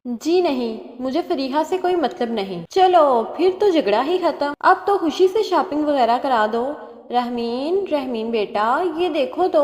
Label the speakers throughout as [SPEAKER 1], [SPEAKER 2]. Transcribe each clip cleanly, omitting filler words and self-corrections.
[SPEAKER 1] جی نہیں، مجھے فریحہ سے کوئی مطلب نہیں۔ چلو پھر تو جھگڑا ہی ختم، اب تو خوشی سے شاپنگ وغیرہ کرا دو۔ رحمین بیٹا یہ دیکھو تو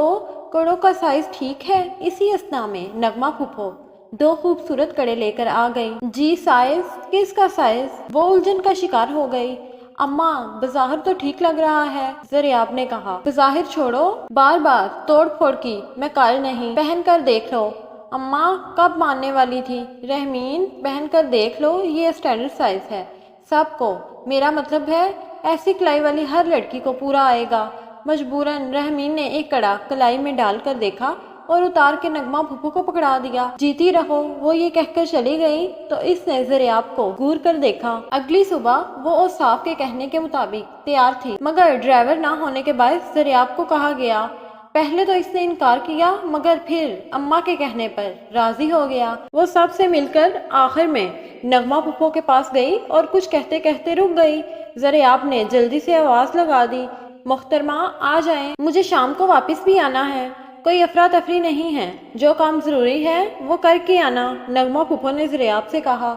[SPEAKER 1] کڑوں کا سائز ٹھیک ہے؟ اسی اسنا میں نغمہ پھپھو دو خوبصورت کڑے لے کر آ گئی۔ جی سائز؟ کس کا سائز؟ وہ الجھن کا شکار ہو گئی۔ اماں بظاہر تو ٹھیک لگ رہا ہے، ذریعہ نے کہا۔ بظاہر چھوڑو، بار بار توڑ پھوڑ کی میں قائل نہیں، پہن کر دیکھ لو۔ اماں کب ماننے والی تھی؟ رحمین پہن کر دیکھ لو، یہ اسٹینڈرڈ سائز ہے سب کو، میرا مطلب ہے ایسی کلائی والی ہر لڑکی کو پورا آئے گا۔ مجبوراً رحمین نے ایک کڑا کلائی میں ڈال کر دیکھا اور اتار کے نغمہ پھپھو کو پکڑا دیا۔ جیتی رہو، وہ یہ کہہ کر چلی گئی تو اس نے ذریعہ کو گور کر دیکھا۔ اگلی صبح وہ اوصاف کے کہنے کے مطابق تیار تھی، مگر ڈرائیور نہ ہونے کے باعث ذریعہ کو کہا گیا۔ پہلے تو اس نے انکار کیا، مگر پھر اماں کے کہنے پر راضی ہو گیا۔ وہ سب سے مل کر آخر میں نغمہ پھپھو کے پاس گئی اور کچھ کہتے کہتے رک گئی۔ ذریعہ نے جلدی سے آواز لگا دی، محترمہ آ جائیں، مجھے شام کو واپس بھی آنا ہے، کوئی افراتفری نہیں ہے، جو کام ضروری ہے وہ کر کے آنا، نغمہ پھپھو نے ذریعہ سے کہا۔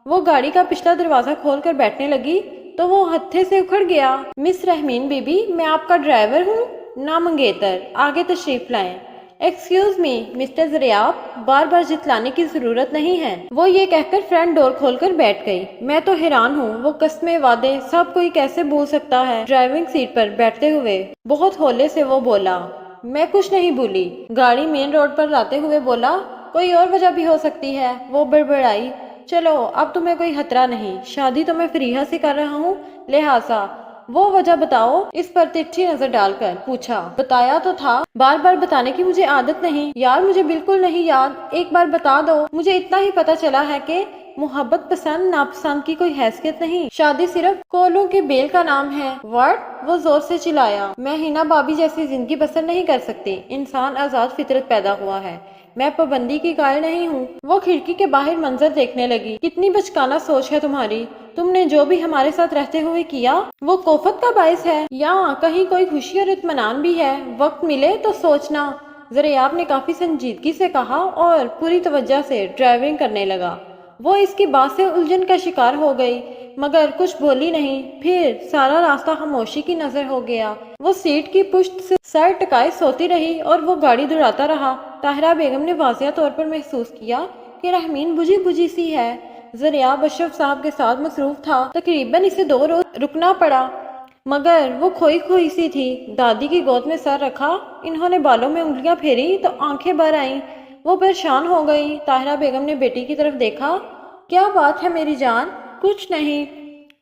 [SPEAKER 1] وہ گاڑی کا پچھلا دروازہ کھول کر بیٹھنے لگی تو وہ ہتھے سے اکھڑ گیا۔ مس رحمین بی بی، میں آپ کا ڈرائیور ہوں، نہ منگیتر، آگے تشریف لائیں۔ ایکسکیوز می مسٹر ذریعہ، بار بار جتلانے کی ضرورت نہیں ہے۔ وہ یہ کہہ کر فرنٹ ڈور کھول کر بیٹھ گئی۔ میں تو حیران ہوں، وہ قسمیں وعدے سب کوئی کیسے بھول سکتا ہے؟ ڈرائیونگ سیٹ پر بیٹھتے ہوئے بہت ہولے سے وہ بولا۔ میں کچھ نہیں بھولی۔ گاڑی مین روڈ پر لاتے ہوئے بولا، کوئی اور وجہ بھی ہو سکتی ہے، وہ بڑبڑائی۔ چلو اب تمہیں کوئی خطرہ نہیں، شادی تو میں فریحہ سے کر رہا ہوں، لہٰذا وہ وجہ بتاؤ۔ اس پر ترچھی نظر ڈال کر پوچھا۔ بتایا تو تھا، بار بار بتانے کی مجھے عادت نہیں۔ یار مجھے بالکل نہیں یاد، ایک بار بتا دو۔ مجھے اتنا ہی پتا چلا ہے کہ محبت پسند ناپسند کی کوئی حیثیت نہیں، شادی صرف کولوں کے بیل کا نام ہے۔ واٹ؟ وہ زور سے چلایا۔ میں ہینا بابی جیسی زندگی بسر نہیں کر سکتی، انسان آزاد فطرت پیدا ہوا ہے، میں پابندی کی قائل نہیں ہوں۔ وہ کھڑکی کے باہر منظر دیکھنے لگی۔ کتنی بچکانہ سوچ ہے تمہاری، تم نے جو بھی ہمارے ساتھ رہتے ہوئے کیا وہ کوفت کا باعث ہے یا کہیں کوئی خوشی اور اطمینان بھی ہے؟ وقت ملے تو سوچنا، ذریعہ نے کافی سنجیدگی سے کہا اور پوری توجہ سے ڈرائیونگ کرنے لگا۔ وہ اس کی بات سے الجھن کا شکار ہو گئی، مگر کچھ بولی نہیں۔ پھر سارا راستہ خاموشی کی نظر ہو گیا۔ وہ سیٹ کی پشت سے سر ٹکائے سوتی رہی اور وہ گاڑی دوڑاتا رہا۔ طاہرہ بیگم نے واضح طور پر محسوس کیا کہ رحمین بجھی بجھی سی ہے۔ ذریعہ اشرف صاحب کے ساتھ مصروف تھا، تقریباً اسے 2 روز رکنا پڑا، مگر وہ کھوئی کھوئی سی تھی۔ دادی کی گود میں سر رکھا، انہوں نے بالوں میں انگلیاں پھیری تو آنکھیں بھر آئیں۔ وہ پریشان ہو گئی۔ طاہرہ بیگم نے بیٹی کی طرف دیکھا۔ کیا بات ہے میری جان؟ کچھ نہیں۔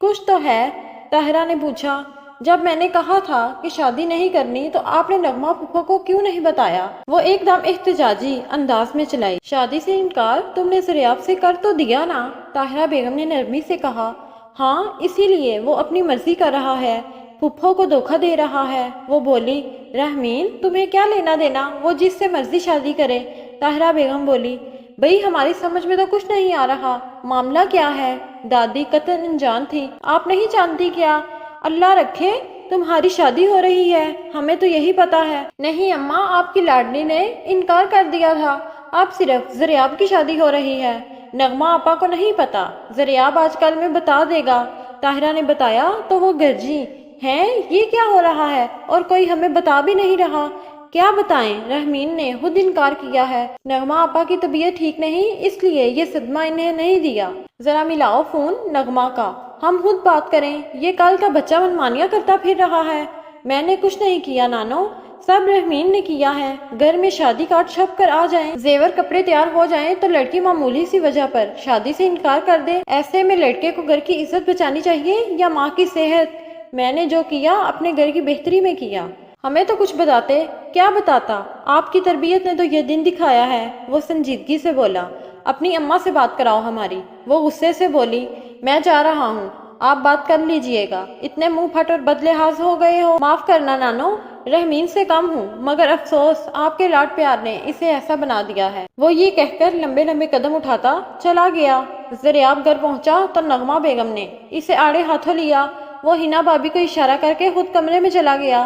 [SPEAKER 1] کچھ تو ہے، طاہرہ نے پوچھا۔ جب میں نے کہا تھا کہ شادی نہیں کرنی تو آپ نے نغمہ پھپھو کو کیوں نہیں بتایا؟ وہ ایک دم احتجاجی انداز میں چلائی۔ شادی سے انکار تم نے ذریعہ سے کر تو دیا نا؟ طاہرہ بیگم نے نرمی سے کہا۔ ہاں، اسی لیے وہ اپنی مرضی کر رہا ہے، پھپھو کو دھوکہ دے رہا ہے۔ وہ بولی۔ رحمین تمہیں کیا لینا دینا، وہ جس سے مرضی شادی کرے؟ طاہرہ بیگم بولی۔ بھئی ہماری سمجھ میں تو کچھ نہیں آ رہا، معاملہ کیا ہے؟ دادی قطعاً انجان تھی۔ آپ نہیں جانتی کیا؟ اللہ رکھے تمہاری شادی ہو رہی ہے، ہمیں تو یہی پتا ہے۔ نہیں اماں، آپ کی لاڈلی نے انکار کر دیا تھا، اب صرف ذریعہ کی شادی ہو رہی ہے، نغمہ آپا کو نہیں پتا، ذریعہ آج کل میں بتا دے گا۔ طاہرہ نے بتایا تو وہ گرجی۔ ہیں یہ کیا ہو رہا ہے اور کوئی ہمیں بتا بھی نہیں رہا؟ کیا بتائیں؟ رحمین نے خود انکار کیا ہے، نغمہ آپا کی طبیعت ٹھیک نہیں، اس لیے یہ صدمہ انہیں نہیں دیا۔ ذرا ملاؤ فون نغمہ کا، ہم خود بات کریں، یہ کل کا بچہ منمانیاں کرتا پھر رہا ہے۔ میں نے کچھ نہیں کیا نانو، سب رحمین نے کیا ہے۔ گھر میں شادی کارڈ چھپ کر آ جائیں، زیور کپڑے تیار ہو جائیں تو لڑکی معمولی سی وجہ پر شادی سے انکار کر دے۔ ایسے میں لڑکے کو گھر کی عزت بچانی چاہیے یا ماں کی صحت؟ میں نے جو کیا اپنے گھر کی بہتری میں کیا۔ ہمیں تو کچھ بتاتے۔ کیا بتاتا؟ آپ کی تربیت نے تو یہ دن دکھایا ہے، وہ سنجیدگی سے بولا۔ اپنی اماں سے بات کراؤ ہماری، وہ غصے سے بولی۔ میں جا رہا ہوں، آپ بات کر لیجئے گا، اتنے منہ پھٹ اور بد لحاظ ہو گئے ہو۔ معاف کرنا نانو، رحمین سے کم ہوں، مگر افسوس آپ کے لاڈ پیار نے اسے ایسا بنا دیا ہے۔ وہ یہ کہہ کر لمبے لمبے قدم اٹھاتا چلا گیا۔ ذریعہ گھر پہنچا تو نغمہ بیگم نے اسے آڑے ہاتھوں لیا۔ وہ ہینا بابی کو اشارہ کر کے خود کمرے میں چلا گیا۔